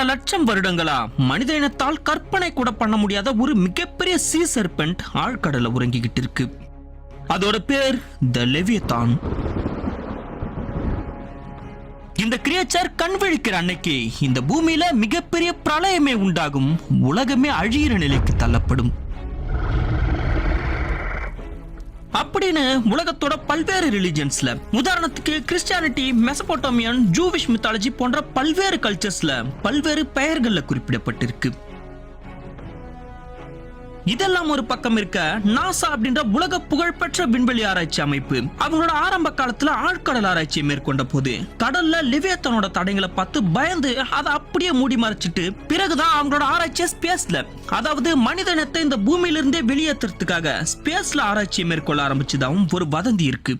பல லட்சம் வருடங்களா மனித இனத்தால் கற்பனை கூட பண்ண முடியாத ஒரு மிகப்பெரிய சீ சர்பென்ட் ஆழ்கடல உறங்கிக்கிட்டு இருக்கு. அதோட பேர் த லெவியதான். இந்த கிரியேச்சர் கண் விழிக்கிற அன்னைக்கு இந்த பூமியில மிகப்பெரிய பிரளயமே உண்டாகும், உலகமே அழியிற நிலைக்கு தள்ளப்படும் அப்படின்னு உலகத்தோட பல்வேறு ரிலிஜன்ஸ்ல, உதாரணத்துக்கு கிறிஸ்டியானிட்டி, மெசபோட்டோமியன், ஜூவிஷ் மித்தாலஜி போன்ற பல்வேறு கல்ச்சர்ஸ்ல பல்வேறு பெயர்கள்ல குறிப்பிடப்பட்டிருக்கு. இதெல்லாம் ஒரு பக்கம் இருக்க, நாசா அப்படின்ற உலக புகழ்பெற்ற விண்வெளி ஆராய்ச்சி அமைப்பு அவங்களோட ஆரம்ப காலத்துல ஆழ்கடல் ஆராய்ச்சியை மேற்கொண்ட போது கடல்ல லெவியத்தானோட தடைகளை பார்த்து பயந்து அதை அப்படியே மூடி மறைச்சிட்டு பிறகுதான் அவங்களோட ஆராய்ச்சியை ஸ்பேஸ்ல, அதாவது மனித இனத்தை இந்த பூமியிலிருந்தே வெளியேற்றுறதுக்காக ஸ்பேஸ்ல ஆராய்ச்சியை மேற்கொள்ள ஆரம்பிச்சதாகவும் ஒரு வதந்தி இருக்கு.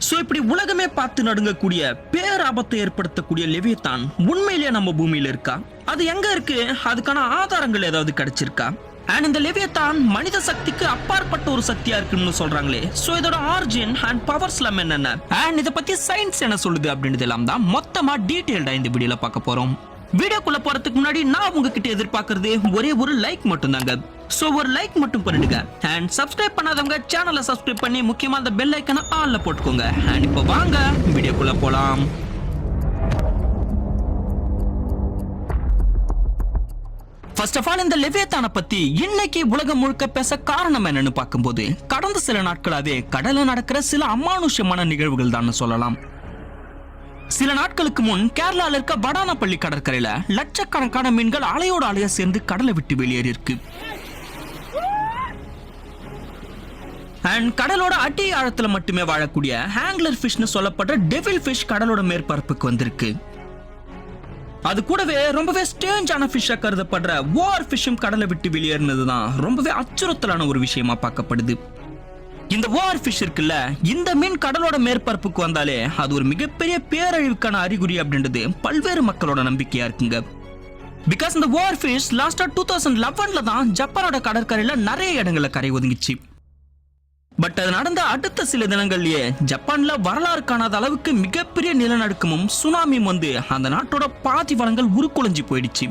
சோ இப்படி உலகமே பார்த்து நடுங்கக்கூடிய பேராபத்தை ஏற்படுத்தக்கூடிய லெவியதான் உண்மையிலேயே நம்ம பூமியில இருக்கா? அது எங்க இருக்கு? அதுக்கான ஆதாரங்கள் ஏதாவது கிடைச்சிருக்கா? அண்ட் இந்த லெவியதான் மனித சக்திக்கு அப்பாற்பட்ட ஒரு சக்தியா இருக்குன்னு சொல்றாங்களே, சோ இதோட ஆரிஜின் அண்ட் பவர்ஸ் எல்லாம் என்னென்ன, அண்ட் இதை பத்தி சயின்ஸ் என்ன சொல்லுது அப்படின்றது எல்லாம் தான் மொத்தமா டீடைல்டா இந்த வீடியோல பார்க்க போறோம். வீடியோக்குள்ள போறதுக்கு முன்னாடி நான் உங்ககிட்ட எதிர்பார்க்கறது ஒரே ஒரு லைக் மட்டும் தாங்க. சோ ஒரு லைக் மட்டும் பண்ணிடுங்க. அண்ட் சப்ஸ்கிரைப் பண்ணாதவங்க சேனலை சப்ஸ்கிரைப் பண்ணி முக்கியமா அந்த பெல் ஐக்கனை ஆன்ல போட்டுக்கோங்க. அண்ட் இப்போ வாங்க வீடியோக்குள்ள போலாம். ஃபர்ஸ்ட் ஆஃப் ஆல் இந்த லெவியத்தானை பத்தி இன்னைக்கு உலகம் முழுக்க பேச காரணம் என்னன்னு பார்க்கும்போது, கடந்த சில நாட்களாவே கடல்ல நடக்கிற சில அமானுஷ்யமான நிகழ்வுகள் தான் சொல்லலாம். சில நாட்களுக்கு முன் கேரளால இருக்க வடானப்பள்ளி கடற்கரையில லட்சக்கணக்கான மீன்கள் அலையோட அலையா சேர்ந்து கடலை விட்டு வெளியேறி இருக்கு. அண்ட் கடலோட அடி ஆழத்துல மட்டுமே வாழக்கூடிய ஹேங்லர் ஃபிஷ்னு சொல்லப்படுற டெவில் ஃபிஷ் கடலோட மேற்பரப்புக்கு வந்திருக்கு. அது கூடவே ரொம்பவே ஸ்ட்ரேஞ்சான ஃபிஷ்ஷா கருதப்படுற வார் ஃபிஷ்ஷும் கடலை விட்டு வெளியேறினதுதான் ரொம்பவே அச்சுறுத்தலான ஒரு விஷயமா பார்க்கப்படுது. இந்த வார் ஃபிஷ் இருக்குல்ல, இந்த மீன் கடலோட மேற்பரப்புக்கு வந்தாலே அது ஒரு மிகப்பெரிய பேரழிவுக்கான அறிகுறி அப்படின்றது பல்வேறு மக்களோட நம்பிக்கையா இருக்குங்க. பிகாஸ் இந்த வார் ஃபிஷ் லாஸ்டா 2011ல தான் ஜப்பானோட கடற்கரையில நிறைய இடங்கள்ல கரை ஒதுங்கிச்சு. பட் அது நடந்த அடுத்த சில தினங்கள்லயே ஜப்பான்ல வரலாறு காணாத அளவுக்கு மிகப்பெரிய நிலநடுக்கமும் சுனாமியும் வந்து அந்த நாட்டோட பாதி வளங்கள் உருக்குலைஞ்சு போயிடுச்சு.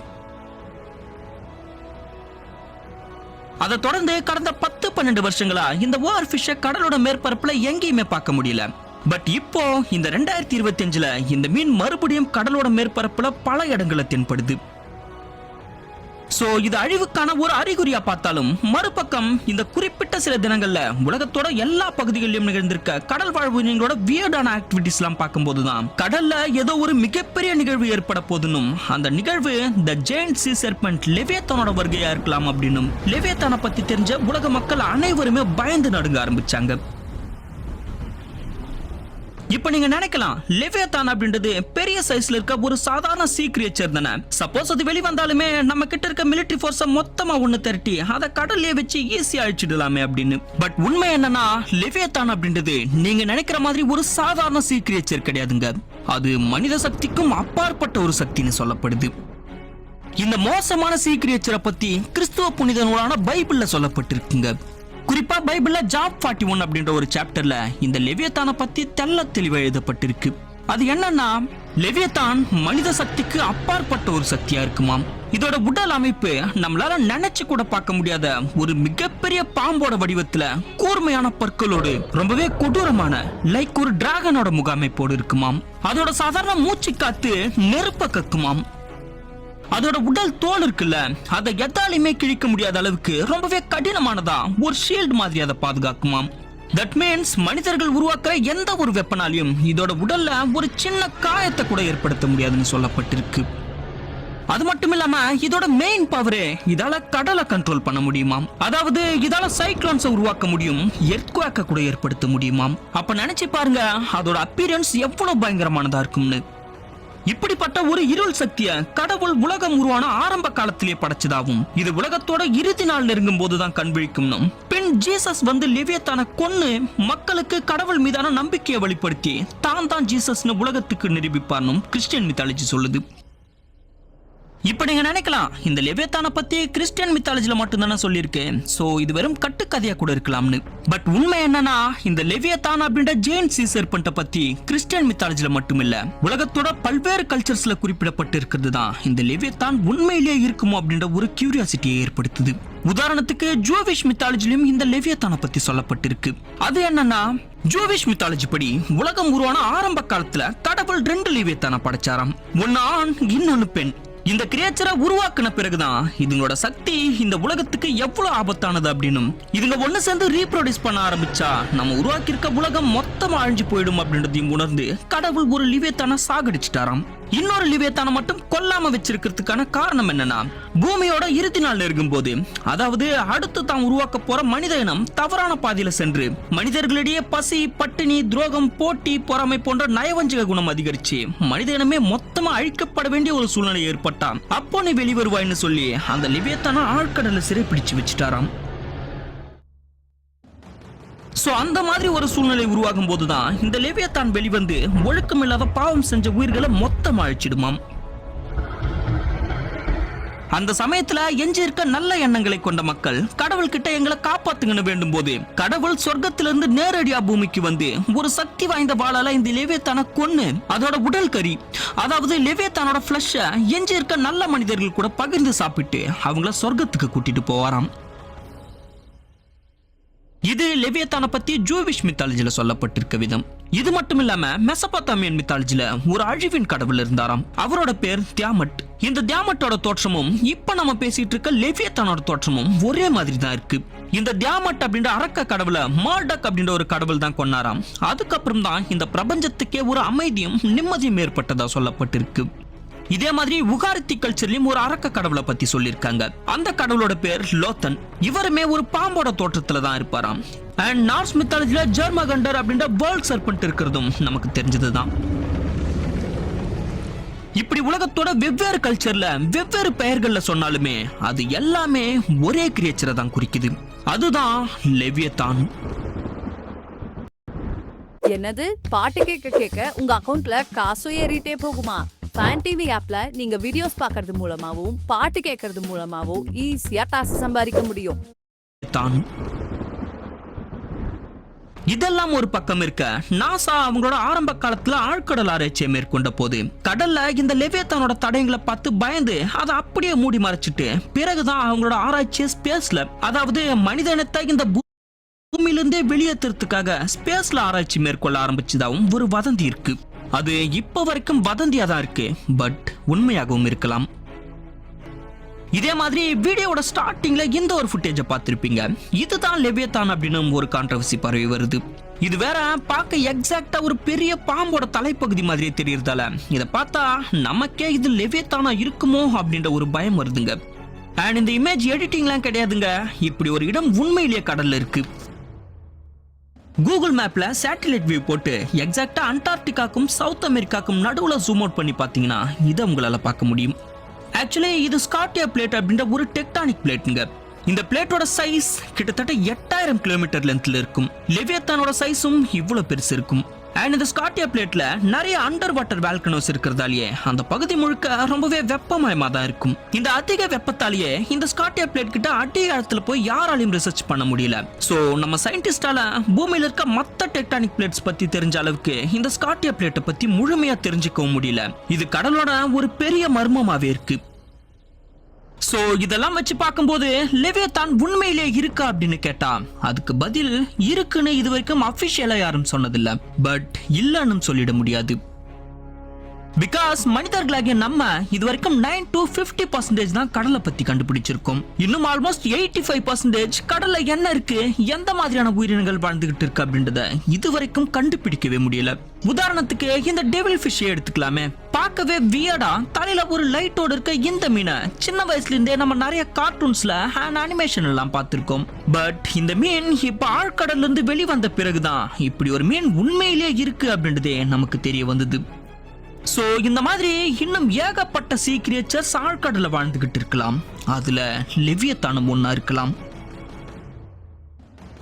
அதை தொடர்ந்து கடந்த 10-12 வருஷங்களா இந்த வார் ஃபிஷ்ஷை கடலோட மேற்பரப்புல எங்கேயுமே பார்க்க முடியல. பட் இப்போ இந்த 2025ல இந்த மீன் மறுபடியும் கடலோட மேற்பரப்புல பல இடங்கள்ல தென்படுது. சோ இது அழிவுக்கான ஒரு அறிகுறியா பார்த்தாலும், மறுபக்கம் இந்த குறிப்பிட்ட சில தினங்கள்ல உலகத்தோட எல்லா பகுதிகளிலும் நிகழ்ந்திருக்க கடல் வாழ் உயிரினங்களோட வியர்டான ஆக்டிவிட்டிஸ் எல்லாம் பார்க்கும்போதுதான் கடல்ல ஏதோ ஒரு மிகப்பெரிய நிகழ்வு ஏற்பட போதுன்னும், அந்த நிகழ்வு த ஜெயண்ட் சீ சர்பென்ட் லெவியத்தானோட வருகையா இருக்கலாம் அப்படின்னும் லெவியத்தானை பத்தி தெரிஞ்ச உலக மக்கள் அனைவருமே பயந்து நடுங்க ஆரம்பிச்சாங்க. இப்ப நீங்க நினைக்கலாம், லெவியதான் அப்படின்றது பெரிய சைஸ்ல இருக்க ஒரு சாதாரண சீ கிரியேச்சர் தானே, சப்போஸ் அது வெளிவந்தாலுமே நம்ம கிட்ட இருக்க மிலிட்டரி போர்ஸ மொத்தமா ஒண்ணு திரட்டி அதை கடல்லே வச்சு ஈஸியா அழிச்சிடலாமே அப்படின்னு. பட் உண்மை என்னன்னா, லெவியதான் அப்படின்றது நீங்க நினைக்கிற மாதிரி ஒரு சாதாரண சீ கிரியேச்சர் கிடையாதுங்க. அது மனித சக்திக்கும் அப்பாற்பட்ட ஒரு சக்தின்னு சொல்லப்படுது. இந்த மோசமான சீ கிரியேச்சரை பத்தி கிறிஸ்துவ புனித நூலான பைபிள்ல சொல்லப்பட்டிருக்குங்க. குறிப்பா பைபிள்ல ஜாப் 41 அப்படின்ற ஒரு சாப்டர்ல இந்த லெவியத்தானை பத்தி தெள்ள தெளிவா எழுதப்பட்டிருக்கு. அது என்னன்னா, லெவியதான் மனித சக்திக்கு அப்பாற்பட்ட ஒரு சக்தியா இருக்குமாம். இதோட உடல் அமைப்பு நம்மளால நினைச்சு கூட பார்க்க முடியாத ஒரு மிகப்பெரிய பாம்போட வடிவத்துல கூர்மையான பற்களோடு ரொம்பவே கொடூரமான லைக் ஒரு டிராகனோட முகாமைப்போடு இருக்குமாம். அதோட சாதாரண மூச்சு காத்து நெருப்ப கக்குமாம். அதோட உடல் தோல் இருக்குல்ல, அதை எதாலுமே கிழிக்க முடியாத அளவுக்கு ரொம்பவே கடினமானதா ஒரு ஷீல்டு மாதிரி அதை பாதுகாக்குமாம். தட் மீன்ஸ் மனிதர்கள் உருவாக்குற எந்த ஒரு வெப்பனாலையும் இதோட உடல்ல ஒரு சின்ன காயத்தை கூட ஏற்படுத்த முடியாதுன்னு சொல்லப்பட்டிருக்கு. அது மட்டும் இல்லாம இதோட மெயின் பவரே இதால கடலை கண்ட்ரோல் பண்ண முடியுமாம். அதாவது இதால சைக்ளோன்ஸை உருவாக்க முடியும், எர்த்குவேக்கை கூட ஏற்படுத்த முடியுமாம். அப்ப நினைச்சு பாருங்க அதோட அப்பியரன்ஸ் எவ்வளவு பயங்கரமானதா இருக்கும்னு. இப்படிப்பட்ட ஒரு இருள் சக்திய கடவுள் உலகம் உருவான ஆரம்ப காலத்திலே படைச்சதாகும். இது உலகத்தோட இறுதி நாள் நெருங்கும் போதுதான் கண்விழிக்கும். பின் ஜீசஸ் வந்து லெவியத்தானை கொன்னு மக்களுக்கு கடவுள் மீதான நம்பிக்கையை வெளிப்படுத்தி தான் ஜீசஸ்னு உலகத்துக்கு நிரூபிப்பார்னும் கிறிஸ்டியன் மித்தாலஜி சொல்லுது. இப்ப நீங்க நினைக்கலாம், இந்த லெவியத்தானை பத்தி கிறிஸ்டியன் மித்தாலஜில மட்டும் தானே சொல்லியிருக்கு, சோ இது வெறும் கட்டுக்கதையா கூட இருக்கலாம்னு. பட் உண்மை என்னன்னா, இந்த லெவியத்தான் அப்படின்ற ஜெயின் சீ சர்பென்ட்டை பத்தி கிறிஸ்டியன் மித்தாலஜில மட்டும் இல்ல, உலகத்தோட பல்வேறு கல்ச்சர்ஸ்ல குறிப்பிடப்பட்டு இருக்கிறது தான் இந்த லெவியத்தான் உண்மையிலேயே இருக்குமோ அப்படின்ற ஒரு கியூரியாசிட்டியை ஏற்படுத்துது. உதாரணத்துக்கு ஜூவிஷ் மித்தாலஜிலும் இந்த லெவியத்தானை பத்தி சொல்லப்பட்டிருக்கு. அது என்னன்னா, ஜூவிஷ் மித்தாலஜி படி உலகம் உருவான ஆரம்ப காலத்துல கடவுள் 2 லெவியத்தானை படைச்சாராம். ஒன்னு ஆண், இன்னொன்னு பெண். இந்த கிரியேச்சரை உருவாக்குன பிறகுதான் இதுங்களோட சக்தி இந்த உலகத்துக்கு எவ்வளவு ஆபத்தானது அப்படின்னும், இதுங்க ஒண்ணு சேர்ந்து ரீப்ரொடியூஸ் பண்ண ஆரம்பிச்சா நம்ம உருவாக்கி இருக்க உலகம் மொத்தமா அழிஞ்சு போயிடும் அப்படின்றதையும் உணர்ந்து கடவுள் ஒரு லெவியத்தானை சாகடிச்சிட்டாராம். இன்னொரு லெவியத்தானை மட்டும் கொல்லாம வச்சிருக்கிறதுக்கான காரணம் என்னன்னா, பூமியோட இறுதி நாள் நெருங்கும் போது, அதாவது அடுத்து தான் உருவாக்க போற மனித இனம் தவறான பாதையில சென்று மனிதர்களிடையே பசி, பட்டினி, துரோகம், போட்டி, பொறாமை போன்ற நயவஞ்சக குணம் அதிகரிச்சு மனித இனமே மொத்தமா அழிக்கப்பட வேண்டிய ஒரு சூழ்நிலை ஏற்பட்டா அப்போ நீ வெளிவருவாய்னு சொல்லி அந்த லெவியத்தானை ஆழ்கடல்ல சிறைப்பிடிச்சு வச்சுட்டாராம். சோ அந்த மாதிரி ஒரு சூழ்நிலை உருவாகும் போதுதான் இந்த லெவியத்தான் வெளிவந்து ஒழுக்கமில்லாத பாவம் செஞ்ச உயிர்களை மொத்தமா அழிச்சிடுமாம். அந்த சமயத்துல எஞ்சி இருக்க நல்ல எண்ணங்களை கொண்ட மக்கள் கடவுள் கிட்ட எங்களை காப்பாத்துங்கன்னு வேண்டும் போது, கடவுள் சொர்க்கத்திலிருந்து நேரடியா பூமிக்கு வந்து ஒரு சக்தி வாய்ந்த வாளால இந்த லெவியத்தானை கொன்னு அதோட உடல் கறி, அதாவது லெவியத்தானோட ஃபிளஷ எஞ்சி இருக்க நல்ல மனிதர்கள் கூட பகிர்ந்து சாப்பிட்டு அவங்கள சொர்க்கத்துக்கு கூட்டிட்டு போவாராம். இது லெவியத்தானை பத்தி ஜூவிஷ் மித்தாலஜில சொல்லப்பட்டிருக்க விதம். இது மட்டும் இல்லாம மெசபொத்தாமியன் மித்தாலஜில ஒரு அழிவின் கடவுள் இருந்தாராம். அவரோட பேர் தியாமட். இந்த தியாமட்டோட தோற்றமும் இப்ப நம்ம பேசிட்டு இருக்க லெவியத்தானோட தோற்றமும் ஒரே மாதிரி தான் இருக்கு. இந்த தியாமட் அப்படின்ற அரக்க கடவுளை மார்டக் அப்படின்ற ஒரு கடவுள் தான் கொன்னாராம். அதுக்கப்புறம் தான் இந்த பிரபஞ்சத்துக்கே ஒரு அமைதியும் நிம்மதியும் ஏற்பட்டதா சொல்லப்பட்டிருக்கு. இதே மாதிரி உகாரித்தி கல்ச்சர்லயும் ஒரு அரக்க கடவுளை பத்தி சொல்லியிருக்காங்க. அந்த கடவுளோட பேர் லோத்தன். இவருமே ஒரு பாம்போட தோற்றத்துல தான் இருப்பாராம். அண்ட் நார்ஸ் மித்தாலஜில ஜெர்மகண்டர் அப்படின்ற வேர்ல்ட் சர்பென்ட் இருக்கிறதும் நமக்கு தெரிஞ்சதுதான். இப்படி உலகத்தோட வெவ்வேறு கல்ச்சர்ல வெவ்வேறு பெயர்கள்ல சொன்னாலுமே அது எல்லாமே ஒரே கிரியேச்சரை தான் குறிக்குது. அதுதான் லெவியத்தான். என்னது, பாட்டு கேட்க கேட்க உங்க அக்கவுண்ட்ல காசும் ஏறிட்டே போகுமா? ஃபேன் டிவி ஆப்ல நீங்க வீடியோஸ் பார்க்கிறது மூலமாவும் பாட்டு கேட்கறது மூலமாவும் ஈஸியா காசு சம்பாதிக்க முடியும். இதெல்லாம் ஒரு பக்கம் இருக்க, நாசா அவங்களோட ஆரம்ப காலத்துல ஆழ்கடல் ஆராய்ச்சியை மேற்கொண்ட போது கடல்ல இந்த லெவியத்தானோட தடயங்களை பார்த்து பயந்து அதை அப்படியே மூடி மறைச்சிட்டு பிறகுதான் அவங்களோட ஆராய்ச்சியை ஸ்பேஸ்ல, அதாவது மனித இனத்தை இந்த பூமியிலிருந்தே வெளியேற்றுறதுக்காக ஸ்பேஸ்ல ஆராய்ச்சி மேற்கொள்ள ஆரம்பிச்சதாகவும் ஒரு வதந்தி இருக்கு. அது இப்ப வரைக்கும் வதந்தியா தான் இருக்கு, பட் உண்மையாகவும் இருக்கலாம். இதே மாதிரி வீடியோட ஸ்டார்டிங்ல இந்த ஒரு ஃபுட்டேஜை பார்த்திருப்பீங்க. இதுதான் லெவியத்தான் அப்படின்னு ஒரு கான்ட்ரோவர்சி பரவி வருது. இது வேற பார்க்க எக்ஸாக்டா ஒரு பெரிய பாம்போட தலைப்பகுதி மாதிரியே தெரியறதால இதை பார்த்தா நமக்கே இது லெவியத்தானா இருக்குமோ அப்படின்ற ஒரு பயம் வருதுங்க. அண்ட் இந்த இமேஜ் எடிட்டிங்லாம் கிடையாதுங்க, இப்படி ஒரு இடம் உண்மையிலேயே கடல்ல இருக்கு. கூகுள் மேப்ல சேட்டலைட் வியூ போட்டு எக்ஸாக்டா அண்டார்டிகாக்கும் சவுத் அமெரிக்காக்கும் நடுவுல ஜூம் அவுட் பண்ணி பாத்தீங்கன்னா இதை உங்களால பார்க்க முடியும். ஆக்சுவலி இது ஸ்கார்டியா பிளேட் அப்படின்ற ஒரு டெக்டானிக் பிளேட்டுங்க. இந்த பிளேட்டோட சைஸ் கிட்டத்தட்ட 8000 கிலோமீட்டர் லென்த்ல இருக்கும். லெவியத்தானோட சைஸும் இவ்வளவு பெருசு இருக்கும். அண்ட் இந்த ஸ்கார்டியா பிளேட்ல நிறைய அண்டர் வாட்டர் வால்கனோஸ் இருக்கிறதாலேயே அந்த பகுதி முழுக்க ரொம்பவே வெப்பமயமா தான் இருக்கும். இந்த அதிக வெப்பத்தாலேயே இந்த ஸ்கார்டியா பிளேட் கிட்ட அடி ஆழத்துல போய் யாராலையும் ரிசர்ச் பண்ண முடியல. சோ நம்ம சயின்டிஸ்டால பூமியில இருக்க மத்த டெக்டானிக் பிளேட்ஸ் பத்தி தெரிஞ்ச அளவுக்கு இந்த ஸ்கார்டியா பிளேட்டை பத்தி முழுமையா தெரிஞ்சுக்கவும் முடியல. இது கடலோட ஒரு பெரிய மர்மமாவே இருக்கு. சோ இதெல்லாம் வச்சு பார்க்கும்போது லெவியத்தான் உண்மையிலே இருக்கா அப்படின்னு கேட்டா அதுக்கு பதில் இருக்குன்னு இது வரைக்கும் அபிஷியலா யாரும் சொன்னதில்ல, பட் இல்லன்னு சொல்லிட முடியாது. பிகாஸ் மனிதர்களாகிய நம்ம இது வரைக்கும் 9 to 50% தான் கடலை பத்தி கண்டுபிடிச்சிருக்கோம். இன்னும் ஆல்மோஸ்ட் 85% கடல்ல என்ன இருக்கு, எந்த மாதிரியான உயிரினங்கள் வாழ்ந்துகிட்டு இருக்கு அப்படின்றத இது வரைக்கும் கண்டுபிடிக்கவே முடியல. உதாரணத்துக்கு இந்த டெவில் ஃபிஷ் எடுத்துக்கலாமே. பார்க்கவே வியர்டா தலையில ஒரு லைட்டோட இருக்க இந்த மீனை சின்ன வயசுல இருந்தே நம்ம நிறைய கார்ட்டூன்ஸ்ல அண்ட் அனிமேஷன் எல்லாம் பார்த்திருக்கோம். பட் இந்த மீன் இப்ப ஆழ்கடல்ல இருந்து வெளிவந்த பிறகுதான் இப்படி ஒரு மீன் உண்மையிலேயே இருக்கு அப்படின்றதே நமக்கு தெரிய வந்தது. சோ இந்த மாதிரி இன்னும் ஏகப்பட்ட சீ கிரியேச்சர்ஸ் ஆழ்கடல்ல வாழ்ந்துகிட்டு இருக்கலாம். அதுல லெவியத்தானும் ஒன்னா இருக்கலாம்.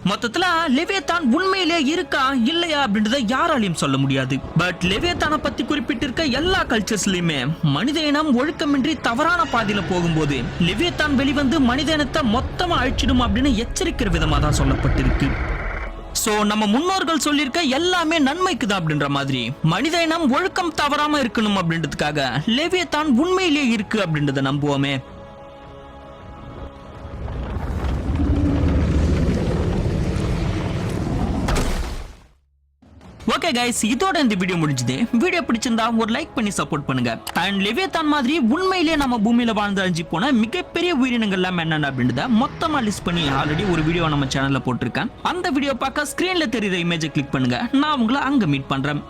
மொத்தத்துல லெவியத்தான் உண்மையிலே இருக்கா இல்லையா அப்படின்றத யாராலையும் சொல்ல முடியாது. பட் லெவியத்தானை பத்தி குறிப்பிட்டிருக்க எல்லா கல்ச்சர்ஸ்லயுமே மனித இனம் ஒழுக்கமின்றி தவறான பாதையில போகும்போது லெவியத்தான் வெளிவந்து மனித இனத்தை மொத்தமா அழிச்சிடும் அப்படின்னு எச்சரிக்கிற விதமா தான் சொல்லப்பட்டிருக்கு. சோ நம்ம முன்னோர்கள் சொல்லியிருக்க எல்லாமே நன்மைக்கு தான் அப்படின்ற மாதிரி மனித இனம் ஒழுக்கம் தவறாம இருக்கணும் அப்படின்றதுக்காக லெவியத்தான் உண்மையிலே இருக்கு அப்படின்றத நம்புவோமே. ஓகே கைஸ், இதோட இந்த வீடியோ முடிஞ்சது. வீடியோ பிடிச்சிருந்தா ஒரு லைக் பண்ணி சப்போர்ட் பண்ணுங்க. அண்ட் லெவியத்தான் மாதிரி உண்மையிலேயே நம்ம பூமியில வாழ்ந்து அழிஞ்சு போன மிகப்பெரிய உயிரினங்கள் எல்லாம் என்னென்ன அப்படின்றத மொத்தமா லிஸ்ட் பண்ணி ஆல்ரெடி ஒரு வீடியோ நம்ம சேனல்ல போட்டிருக்கேன். அந்த வீடியோ பார்க்க ஸ்கிரீன்ல தெரியுற இமேஜை கிளிக் பண்ணுங்க. நான் உங்களை அங்க மீட் பண்றேன்.